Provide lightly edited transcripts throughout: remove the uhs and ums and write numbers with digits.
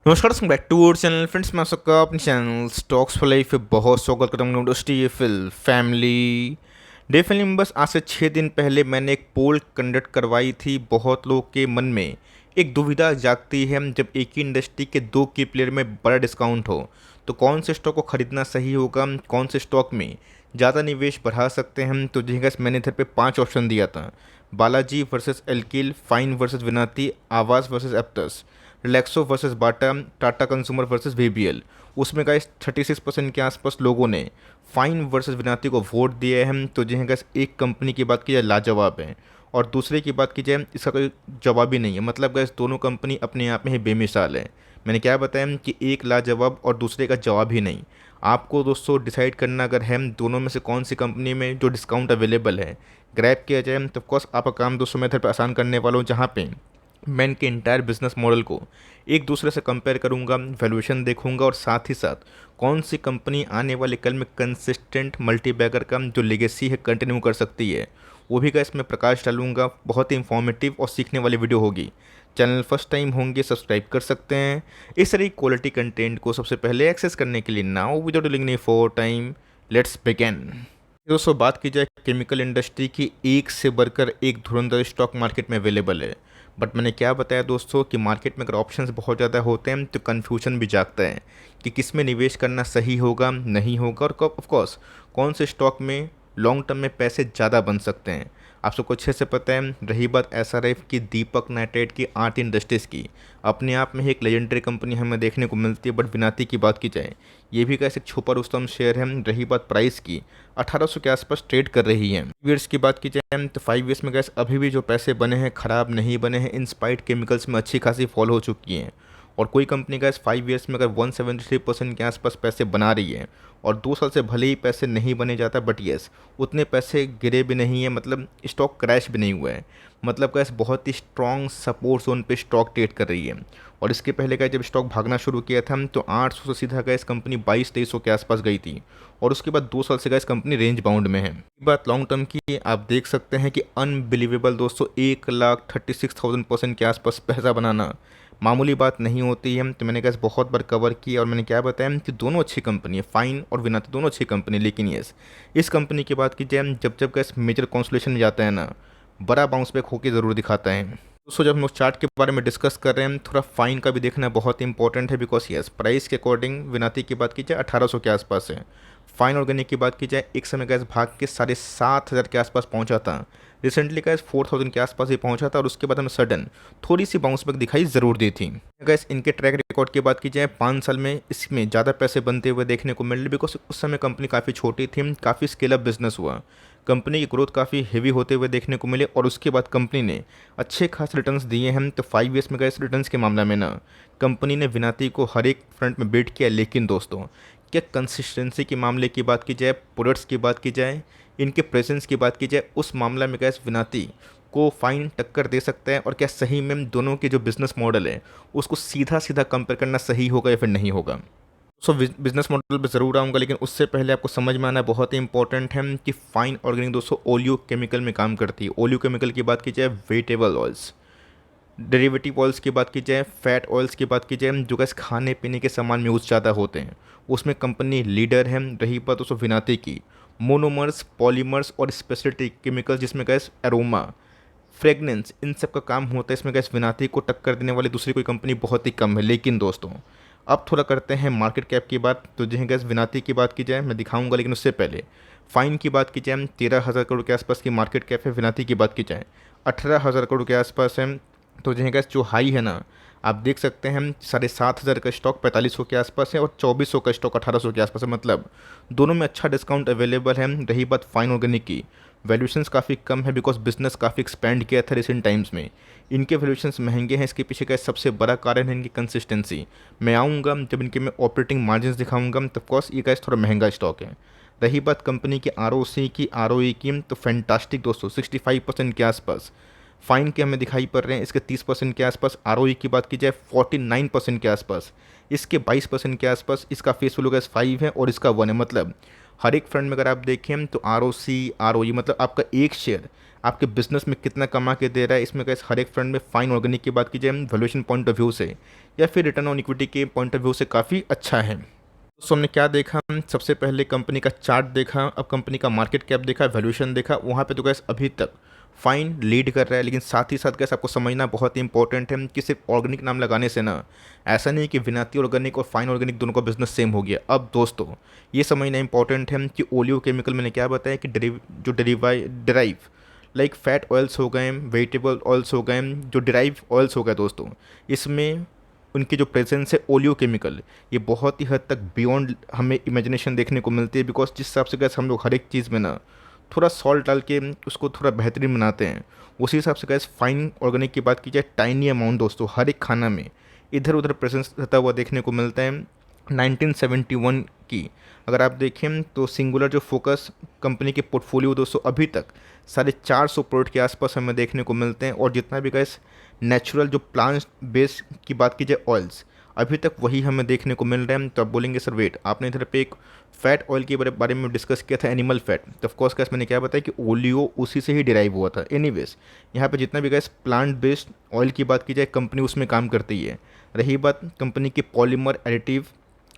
नमस्कार, welcome back to our channel friends. मैं सबका अपने चैनल स्टॉक्स फॉर लाइफ पे बहुत स्वागत करता हूँ। डीएफएल फैमिली डेफिनेटली में बस आज से 6 दिन पहले मैंने एक पोल कंडक्ट करवाई थी। बहुत लोगों के मन में एक दुविधा जागती है, जब एक ही इंडस्ट्री के दो की प्लेयर में बड़ा डिस्काउंट हो तो कौन से स्टॉक को खरीदना सही होगा, कौन से स्टॉक में ज़्यादा निवेश बढ़ा सकते हैं हम। तो जी गैस मैंने इधर पे 5 ऑप्शन दिया था: Balaji versus alkyl, fine versus विनाती, आवास वर्सेस एप्टस, रिलैक्सो वर्सेस बाटा, टाटा कंज्यूमर वर्सेस वीबीएल। उसमें गाइस 36% के आसपास लोगों ने फाइन वर्सेस विनाती को वोट दिए हैं। तो जी हाँ गाइस, एक कंपनी की बात की जाए लाजवाब है और दूसरे की बात की जाए इसका कोई जवाब ही नहीं है। मतलब गाइस दोनों कंपनी अपने आप में ही बेमिसाल है। मैंने क्या बताया कि एक लाजवाब और दूसरे का जवाब ही नहीं। आपको दोस्तों डिसाइड करना अगर है दोनों में से कौन सी कंपनी में जो डिस्काउंट अवेलेबल है ग्रैब किया जाए, तो ऑफकोर्स आपका काम दोस्तों मैं इधर पर आसान करने वाला हूँ, जहाँ पे मैं इनके इंटायर बिजनेस मॉडल को एक दूसरे से कंपेयर करूंगा, वैल्यूएशन देखूंगा और साथ ही साथ कौन सी कंपनी आने वाले कल में कंसिस्टेंट मल्टीबैगर का जो लेगेसी है कंटिन्यू कर सकती है, वो भी का इसमें प्रकाश डालूंगा। बहुत ही इंफॉर्मेटिव और सीखने वाली वीडियो होगी। चैनल फर्स्ट टाइम होंगे सब्सक्राइब कर सकते हैं इस तरह की क्वालिटी कंटेंट को सबसे पहले एक्सेस करने के लिए। Now without delaying any for time, let's begin. दोस्तों बात की जाए केमिकल इंडस्ट्री की, एक से बढ़कर एक धुरंधर स्टॉक मार्केट में अवेलेबल है। बट मैंने क्या बताया दोस्तों कि मार्केट में अगर ऑप्शंस बहुत ज़्यादा होते हैं तो कन्फ्यूजन भी जागता है कि किस में निवेश करना सही होगा नहीं होगा, और ऑफकोर्स कौन से स्टॉक में लॉन्ग टर्म में पैसे ज़्यादा बन सकते हैं। आप सबको अच्छे से पता है। रही बात एसआरएफ की, दीपक नाइट्रेट की, आर्ट इंडस्ट्रीज़ की, अपने आप में ही एक लेजेंडरी कंपनी हमें देखने को मिलती है। बट विनाती की बात की जाए, ये भी कैसे छुपा रुस्तम शेयर है। रही बात प्राइस की, 1800 के आसपास ट्रेड कर रही है। ईयर्स की बात की जाए तो 5 ईयर्स में गैस अभी भी जो पैसे बने हैं खराब नहीं बने हैं। इंस्पाइट केमिकल्स में अच्छी खासी फॉल हो चुकी हैं और कोई कंपनी गैस 5 ईयर्स में अगर 173% के आसपास पैसे बना रही है और 2 साल से भले ही पैसे नहीं बने जाता, बट येस उतने पैसे गिरे भी नहीं है, मतलब स्टॉक क्रैश भी नहीं हुआ है। मतलब गैस बहुत ही स्ट्रॉन्ग सपोर्ट जोन पे स्टॉक ट्रेड कर रही है। और इसके पहले का जब स्टॉक भागना शुरू किया था तो 800 से सीधा गैस कंपनी 2200-2300 के आसपास गई थी और उसके बाद 2 साल से गैस कंपनी रेंज बाउंड में है। बात लॉन्ग टर्म की, आप देख सकते हैं कि अनबिलीवेबल दोस्तों, 1,36,000% के आसपास पैसा बनाना मामूली बात नहीं होती है। तो मैंने गैस बहुत बार कवर किया और मैंने क्या बताया कि दोनों अच्छी कंपनी है, फाइन और विनाती दोनों अच्छी कंपनी। लेकिन यस, इस कंपनी की बात की जाए, जब जब गैस मेजर कॉन्सुलेशन में जाता है ना, बड़ा बाउंस बैक होकर ज़रूर दिखाता है। दोस्तों जब हम लोग चार्ट के बारे में डिस्कस कर रहे हैं, थोड़ा फाइन का भी देखना बहुत इंपॉर्टेंट है। बिकॉज यस, प्राइस के अकॉर्डिंग विनाती की बात की जाए 1800 के आसपास है। फाइन ऑर्गेनिक की बात की जाए, एक समय गैस भाग के 7,500 के आसपास पहुंचा था। रिसेंटली गैस 4,000 के आसपास ही पहुंचा था और उसके बाद हमें सडन थोड़ी सी बाउंस बैक दिखाई ज़रूर दी थी। गैस इनके ट्रैक रिकॉर्ड की बात की जाए, 5 साल में इसमें ज़्यादा पैसे बनते हुए देखने को मिल रहे, बिकॉज उस समय कंपनी काफ़ी छोटी थी, काफ़ी स्केल अप बिजनेस हुआ, कंपनी की ग्रोथ काफ़ी हेवी होते हुए देखने को मिले और उसके बाद कंपनी ने अच्छे खास रिटर्न्स दिए हैं। तो 5 ईयर्स में गए इस रिटर्न्स के मामले में ना, कंपनी ने विनाती को हर एक फ्रंट में बीट किया। लेकिन दोस्तों क्या कंसिस्टेंसी के मामले की बात की जाए, प्रोडक्ट्स की बात की जाए, इनके प्रेजेंस की बात की जाए, उस मामला में गैस विनाती को फाइन टक्कर दे सकता है? और क्या सही में दोनों के जो बिजनेस मॉडल है उसको सीधा सीधा कंपेयर करना सही होगा या फिर नहीं होगा? बिजनेस मॉडल पे ज़रूर आऊँगा, लेकिन उससे पहले आपको समझ में आना बहुत ही इंपॉर्टेंट है कि फाइन ऑर्गेनिक दोस्तों ओलियो केमिकल में काम करती है। ओलियो केमिकल की बात की जाए, वेजिटेबल ऑयल्स, डेरिवेटिव ऑयल्स की बात की जाए, फैट ऑयल्स की बात की जाए, जो गैस खाने पीने के सामान में यूज़ ज़्यादा होते हैं, उसमें कंपनी लीडर है। रही बात दोस्तों विनाती की, मोनोमर्स, पॉलीमर्स और स्पेशलिटी केमिकल्स जिसमें गैस एरोमा, फ्रेगनेंस, इन सब का काम होता है, इसमें गैस विनाती को टक्कर देने वाली दूसरी कोई कंपनी बहुत ही कम है। लेकिन दोस्तों अब थोड़ा करते हैं मार्केट कैप की बात। तो जहाँ गैस विनाती की बात की जाए मैं दिखाऊंगा, लेकिन उससे पहले फाइन की बात की जाए, 13,000 करोड़ के आसपास की मार्केट कैप है। विनाती की बात की जाए 18,000 करोड़ के आसपास है। तो जहाँ गैस जो हाई है ना, आप देख सकते हैं 7,500 का स्टॉक 4500 के आसपास है और 2400 का स्टॉक 1800 के आसपास है। मतलब दोनों में अच्छा डिस्काउंट अवेलेबल है। रही बात फाइन ऑर्गेनिक की, वैल्यूएशंस काफ़ी कम है बिकॉज बिजनेस काफ़ी एक्सपेंड किया था रिसेंट टाइम्स में। इनके वैल्यूएशंस महंगे हैं, इसके पीछे का सबसे बड़ा कारण है इनकी कंसिस्टेंसी। मैं आऊँगा जब इनके मैं ऑपरेटिंग मार्जिन दिखाऊंगा, तो ऑफकोर्स ये गैस थोड़ा महंगा स्टॉक है। रही बात कंपनी की आरओसी की, आरओई की, तो फैंटास्टिक दोस्तों 65% के आसपास। फाइन के हमें दिखाई पड़ रहे हैं इसके 30% के आसपास। आरओई की बात की जाए 49% के आसपास, इसके 22% के आसपास। इसका फेस वैल्यू गैस 5 है और इसका 1 है। मतलब हर एक फ्रंट में अगर आप देखें तो आर ओ सी, आर ओ ई, मतलब आपका एक शेयर आपके बिजनेस में कितना कमा के दे रहा है, इसमें कैसे हर एक फ्रंट में फाइन ऑर्गेनिक की बात की जाए वैल्यूएशन पॉइंट ऑफ व्यू से या फिर रिटर्न ऑन इक्विटी के पॉइंट ऑफ व्यू से काफ़ी अच्छा है। दोस्तों हमने क्या देखा, सबसे पहले कंपनी का चार्ट देखा, अब कंपनी का मार्केट कैप देखा, वैल्यूएशन देखा। वहाँ पे तो गैस अभी तक फाइन लीड कर रहा है, लेकिन साथ ही साथ गैस आपको समझना बहुत ही इंपॉर्टेंट है कि सिर्फ ऑर्गेनिक नाम लगाने से ना ऐसा नहीं कि विनाती ऑर्गेनिक और फाइन ऑर्गेनिक दोनों का बिजनेस सेम हो गया। अब दोस्तों ये समझना इंपॉर्टेंट है कि ओलियो केमिकल मैंने क्या बताया कि डिराइव लाइक फैट ऑयल्स हो गए, वेजिटेबल ऑयल्स हो गए, जो डिराइव ऑयल्स हो गए दोस्तों, इसमें उनकी जो प्रेजेंस है ओलियो केमिकल, ये बहुत ही हद तक बियॉन्ड हमें इमेजिनेशन देखने को मिलती है। बिकॉज जिस हिसाब से गैस हम लोग हर एक चीज़ में ना थोड़ा सॉल्ट डाल के उसको थोड़ा बेहतरीन बनाते हैं, उसी हिसाब से गैस फाइन ऑर्गेनिक की बात की जाए, टाइनी अमाउंट दोस्तों हर एक खाना में इधर उधर प्रेजेंस रहता हुआ देखने को मिलता है। 1971 की अगर आप देखें तो सिंगुलर जो फोकस कंपनी के पोर्टफोलियो दोस्तों अभी तक 450 प्रोडक्ट के आसपास हमें देखने को मिलते हैं। और जितना भी गैस नेचुरल जो प्लांट बेस की बात की जाए ऑयल्स, अभी तक वही हमें देखने को मिल रहे हैं। तो आप बोलेंगे सर वेट, आपने इधर पे एक फैट ऑयल के बारे में डिस्कस किया था, एनिमल फैट, तो ऑफकोर्स गैस मैंने क्या बताया कि ओलियो उसी से ही डिराइव हुआ था। एनीवेज यहाँ पे जितना भी गैस प्लांट बेस्ड ऑयल की बात की जाए कंपनी उसमें काम करती है। रही बात कंपनी की पॉलीमर एडिटिव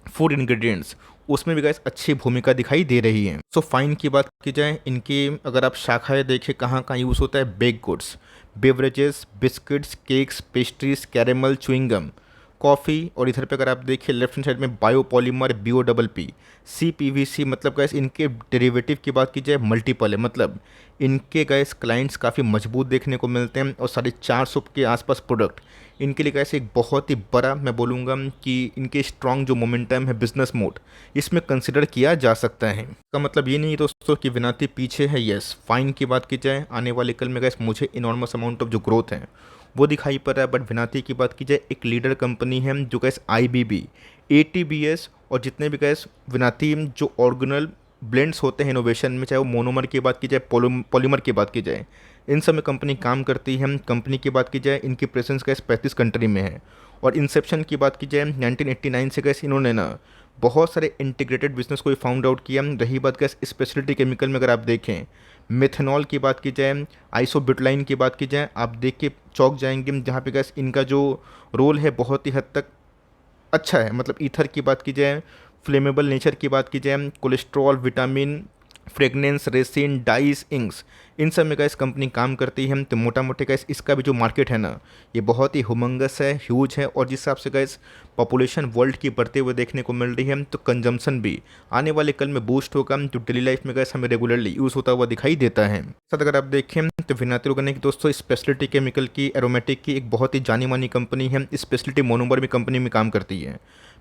फूड इंग्रेडिएंट्स, उसमें भी गैस अच्छी भूमिका दिखाई दे रही है। सो फाइन की बात की जाए, इनकी अगर आप शाखाएं देखें कहाँ कहाँ यूज़ होता है, bake goods, beverages, biscuits, cakes, pastries, caramel, chewing gum, coffee. और इधर पे अगर आप देखिए लेफ्ट हैंड साइड में बायोपॉलीमर, BOPP, CPVC, मतलब गैस इनके डेरिवेटिव की बात की जाए मल्टीपल है, मतलब इनके गैस क्लाइंट्स काफ़ी मजबूत देखने को मिलते हैं। और 450 के आसपास प्रोडक्ट इनके लिए गैस एक बहुत ही बड़ा, मैं बोलूँगा कि इनके स्ट्रॉन्ग जो मोमेंटम है बिजनेस मोड, इसमें कंसिडर किया जा सकता है। इसका मतलब ये नहीं दोस्तों कि विनाती पीछे है। यस, फाइन की बात की जाए आने वाले कल में गैस मुझे इनॉर्मस अमाउंट ऑफ जो ग्रोथ है वो दिखाई पड़ रहा है। बट विनाती की बात की जाए एक लीडर कंपनी है जो गैस IBB, ATBS और जितने भी गैस विनाती जो ऑर्गेनल ब्लेंड्स होते हैं इनोवेशन में, चाहे वो मोनोमर की बात की जाए, पॉलीमर की बात की जाए, इन सब में कंपनी काम करती है। कंपनी की बात की जाए इनकी प्रेजेंस गैस 35 कंट्री में है। और इंसेप्शन की बात की जाए 1989 से गैस इन्होंने ना बहुत सारे इंटीग्रेटेड बिजनेस को फाउंड आउट किया। रही बात गैस स्पेशलिटी केमिकल में अगर आप देखें, मेथनॉल की बात की जाए, आइसोब्यूटाइल की बात की जाए, आप देख के चौंक जाएंगे जहाँ पे गैस इनका जो रोल है बहुत ही हद तक अच्छा है। मतलब ईथर की बात की जाए, फ्लेमेबल नेचर की बात की जाए, cholesterol, vitamin, fragrance, resin, dyes, inks, इन सब में गैस कंपनी काम करती है। तो मोटा मोटे गैस इसका भी जो मार्केट है ना ये बहुत ही हुमंगस है, ह्यूज है। और जिस हिसाब से गैस पॉपुलेशन वर्ल्ड की बढ़ते हुए देखने को मिल रही है, तो कंजम्पशन भी आने वाले कल में बूस्ट होगा, जो डेली लाइफ में गैस हमें रेगुलरली यूज़ होता हुआ दिखाई देता है। साथ अगर आप देखें तो विनाती ऑर्गेनिक दोस्तों स्पेशलिटी केमिकल की, एरोमेटिक की एक बहुत ही जानी मानी कंपनी है। स्पेशलिटी मोनोमर में कंपनी में काम करती है।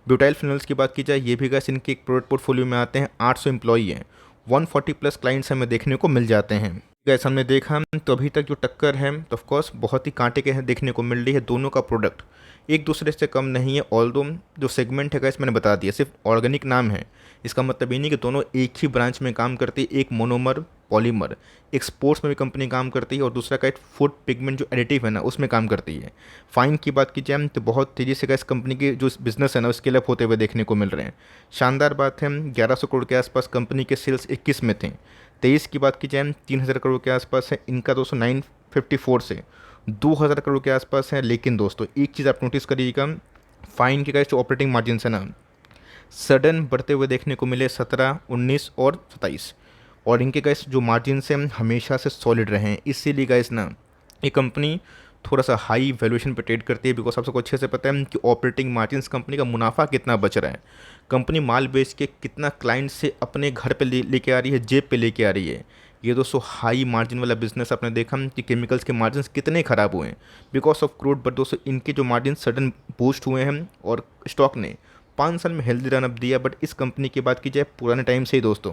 ब्यूटाइल फिनल्स की बात की जाए ये भी गैस इनके एक प्रोडक्ट पोर्टफोलियो में आते हैं। 800 एम्प्लॉई हैं, 140 प्लस क्लाइंट्स हमें देखने को मिल जाते हैं। गैस हमने देखा तो अभी तक जो टक्कर है तो ऑफकोर्स बहुत ही कांटे के हैं देखने को मिल रही है। दोनों का प्रोडक्ट एक दूसरे से कम नहीं है। ऑल्दो जो सेगमेंट है गैस मैंने बता दिया, सिर्फ ऑर्गेनिक नाम है, इसका मतलब ये नहीं कि दोनों एक ही ब्रांच में काम करती है। एक मोनोमर पॉलीमर एक्सपोर्ट्स में भी कंपनी काम करती है और दूसरा का एक फूड पिगमेंट जो एडिटिव है ना उसमें काम करती है। फाइन की बात की जाए तो बहुत तेज़ी से गैस कंपनी के जो बिजनेस है ना स्केल अप होते हुए देखने को मिल रहे हैं। शानदार बात है, 1100 करोड़ के आसपास कंपनी के सेल्स 21 में थे। 23 की बात की जाए 3000 करोड़ के आसपास है इनका दोस्तों, 954 से 2000 करोड़ के आसपास है। लेकिन दोस्तों एक चीज़ आप नोटिस करिएगा, फाइन के गैस जो ऑपरेटिंग मार्जिन है ना सडन बढ़ते हुए देखने को मिले 17, 19 और 27। और इनके गैस जो मार्जिन से हमेशा से सॉलिड रहे हैं, इसीलिए गैस ना ये कंपनी थोड़ा सा हाई वैल्यूएशन पे ट्रेड करती है। बिकॉज आप सबको अच्छे से पता है कि ऑपरेटिंग मार्जिन्स कंपनी का मुनाफा कितना बच रहा है, कंपनी माल बेच के कितना क्लाइंट से अपने घर पे लेके आ रही है, जेब पे लेके आ रही है। ये दोस्तों हाई मार्जिन वाला बिजनेस आपने देखा कि केमिकल्स के मार्जिन कितने ख़राब हुए हैं बिकॉज ऑफ क्रूड। बट दोस्तों इनके जो मार्जिन सडन बूस्ट हुए हैं और स्टॉक ने 5 साल में हेल्दी रन अप दिया। बट इस कंपनी की बात की जाए पुराने टाइम से ही दोस्तों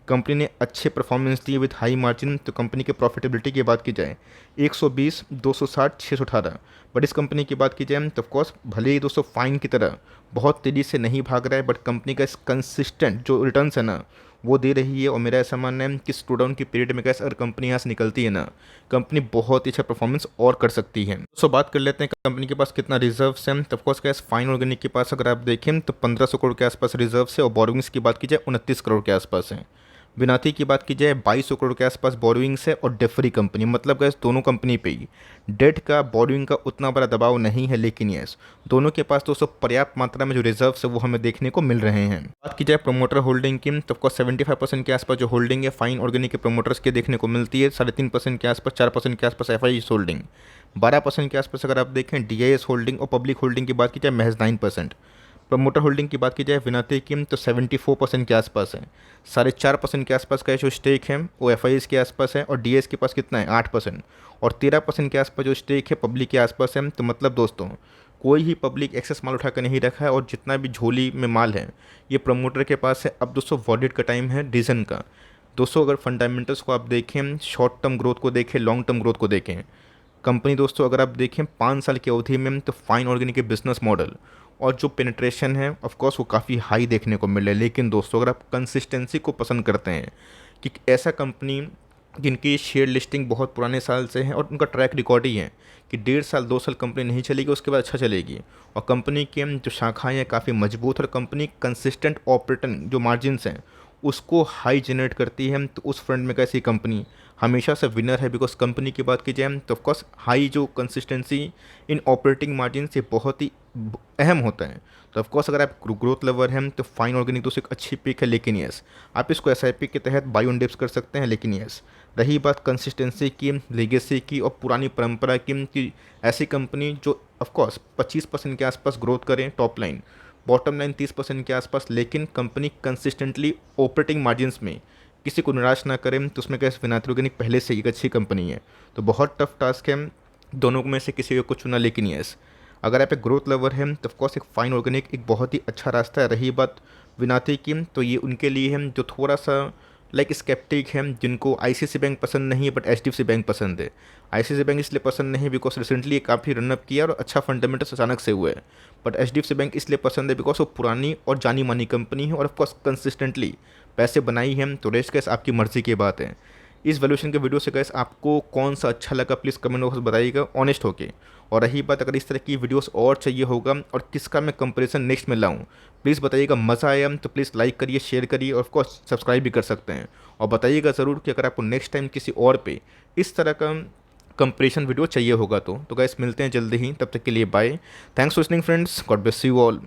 कंपनी ने अच्छे परफॉर्मेंस दिए विद हाई मार्जिन। तो कंपनी के प्रॉफिटेबिलिटी की बात की जाए 120, 260, 618। बट इस कंपनी की बात की जाए तो ऑफकोर्स भले ही दोस्तों फाइन की तरह बहुत तेज़ी से नहीं भाग रहा है, बट कंपनी का कंसिस्टेंट जो रिटर्न्स है ना वो दे रही है। और मेरा ऐसा मानना है कि स्लो डाउन की पीरियड में गैस अगर कंपनी यहाँ से निकलती है ना, कंपनी बहुत ही अच्छा परफॉर्मेंस और कर सकती है। सो बात कर लेते हैं कंपनी के पास कितना रिजर्व्स हैं। तो ऑफकोर्स गैस फाइन ऑर्गेनिक के पास अगर आप देखें तो 1500 करोड़ के आसपास रिजर्व्स है और बोरोइंग्स की बात की जाए 29 करोड़ के आसपास है। विनाती की बात की जाए 2200 करोड़ के आसपास बोरोइंग्स है और डेफरी कंपनी, मतलब गैस दोनों कंपनी पे ही डेट का बोरोइंग का उतना बड़ा दबाव नहीं है, लेकिन यस दोनों के पास दोस्तों पर्याप्त मात्रा में जो रिजर्व्स है वो हमें देखने को मिल रहे हैं। बात की जाए प्रोमोटर होल्डिंग की तो ऑफकोर्स 75% के आसपास जो होल्डिंग है फाइन ऑर्गेनिक के प्रोमोटर्स के देखने को मिलती है, 3.5% के आसपास, 4% के आसपास एफ होल्डिंग, 12% के आसपास अगर आप देखें DIS होल्डिंग, और पब्लिक होल्डिंग की बात की जाए महज 9%। प्रमोटर होल्डिंग की बात की जाए विनाती की तो 74% के आसपास है, 4.5% के आसपास का जो स्टेक है वो एफ के आसपास है, और DIS के पास कितना है 8%, और 13% के आसपास जो स्टेक है पब्लिक के आसपास है। तो मतलब दोस्तों कोई ही पब्लिक एक्सेस माल उठा कर नहीं रखा है, और जितना भी झोली में माल है ये प्रमोटर के पास है। अब दोस्तों वॉलेट का टाइम है रीजन का। दोस्तों अगर फंडामेंटल्स को आप देखें, शॉर्ट टर्म ग्रोथ को देखें, लॉन्ग टर्म ग्रोथ को देखें, कंपनी दोस्तों अगर आप देखें 5 साल की अवधि में तो फाइन ऑर्गेनिक के बिजनेस मॉडल और जो पेनिट्रेशन है ऑफ कोर्स वो काफ़ी हाई देखने को मिले। लेकिन दोस्तों अगर आप कंसिस्टेंसी को पसंद करते हैं कि ऐसा कंपनी जिनकी शेयर लिस्टिंग बहुत पुराने साल से है और उनका ट्रैक रिकॉर्ड ही है कि 1.5 साल 2 साल कंपनी नहीं चलेगी उसके बाद अच्छा चलेगी, और कंपनी की जो शाखाएँ हैं काफ़ी मजबूत, और कंपनी कंसिस्टेंट ऑपरेटिंग जो मार्जिन्स हैं उसको हाई जनरेट करती है, तो उस फ्रंट में कैसी कंपनी हमेशा से विनर है। बिकॉज कंपनी की बात की जाए तो ऑफकोर्स हाई जो कंसिस्टेंसी इन ऑपरेटिंग मार्जिन से बहुत ही अहम होता है। तो ऑफकोर्स अगर आप ग्रोथ लेवर हैं तो फाइन ऑर्गेनिक दोस्तों एक अच्छी पिक है, लेकिन यस आप इसको SIP के तहत बाई ऑन डिप्स कर सकते हैं। लेकिन यस रही बात कंसिस्टेंसी की, लेगेसी की और पुरानी परंपरा की कि ऐसी कंपनी जो ऑफकोर्स 25% के आसपास ग्रोथ करें टॉप लाइन, बॉटम लाइन 30% के आसपास, लेकिन कंपनी कंसिस्टेंटली ऑपरेटिंग मार्जिन्स में किसी को निराश ना करें, तो उसमें क्या विनायक ऑर्गेनिक पहले से एक अच्छी कंपनी है। तो बहुत टफ टास्क है दोनों में से किसी एक को चुना। लेकिन यस अगर आप एक ग्रोथ लवर हैं तो ऑफकोर्स एक फाइन ऑर्गेनिक एक बहुत ही अच्छा रास्ता है। रही बात विनाती की तो ये उनके लिए है जो थोड़ा सा लाइक स्केप्टिक हैं, जिनको ICICI बैंक पसंद नहीं है बट HDFC बैंक पसंद है। ICICI बैंक इसलिए पसंद नहीं बिकॉज रिसेंटली काफ़ी रनअप किया और अच्छा फंडामेंटल्स अचानक से हुए है, बट HDFC बैंक इसलिए पसंद है बिकॉज वो पुरानी और जानी मानी कंपनी है और ऑफकोर्स कंसिस्टेंटली पैसे बनाई हैं। तो रेस्ट कैस आपकी मर्ज़ी की बात है। इस वैल्यूएशन के वीडियो से गैस आपको कौन सा अच्छा लगा प्लीज़ कमेंट बॉक्स में बताइएगा ऑनेस्ट होके। और रही बात अगर इस तरह की वीडियोस और चाहिए होगा और किसका मैं कंपैरिजन नेक्स्ट में लाऊं, प्लीज़ बताइएगा। मज़ा आया तो प्लीज़ लाइक करिए, शेयर करिए और ऑफकोर्स सब्सक्राइब भी कर सकते हैं। और बताइएगा ज़रूर कि अगर आपको नेक्स्ट टाइम किसी और पे इस तरह का कंपैरिजन वीडियो चाहिए होगा तो गैस मिलते हैं जल्दी ही, तब तक के लिए bye. Thanks for listening friends, God bless you all.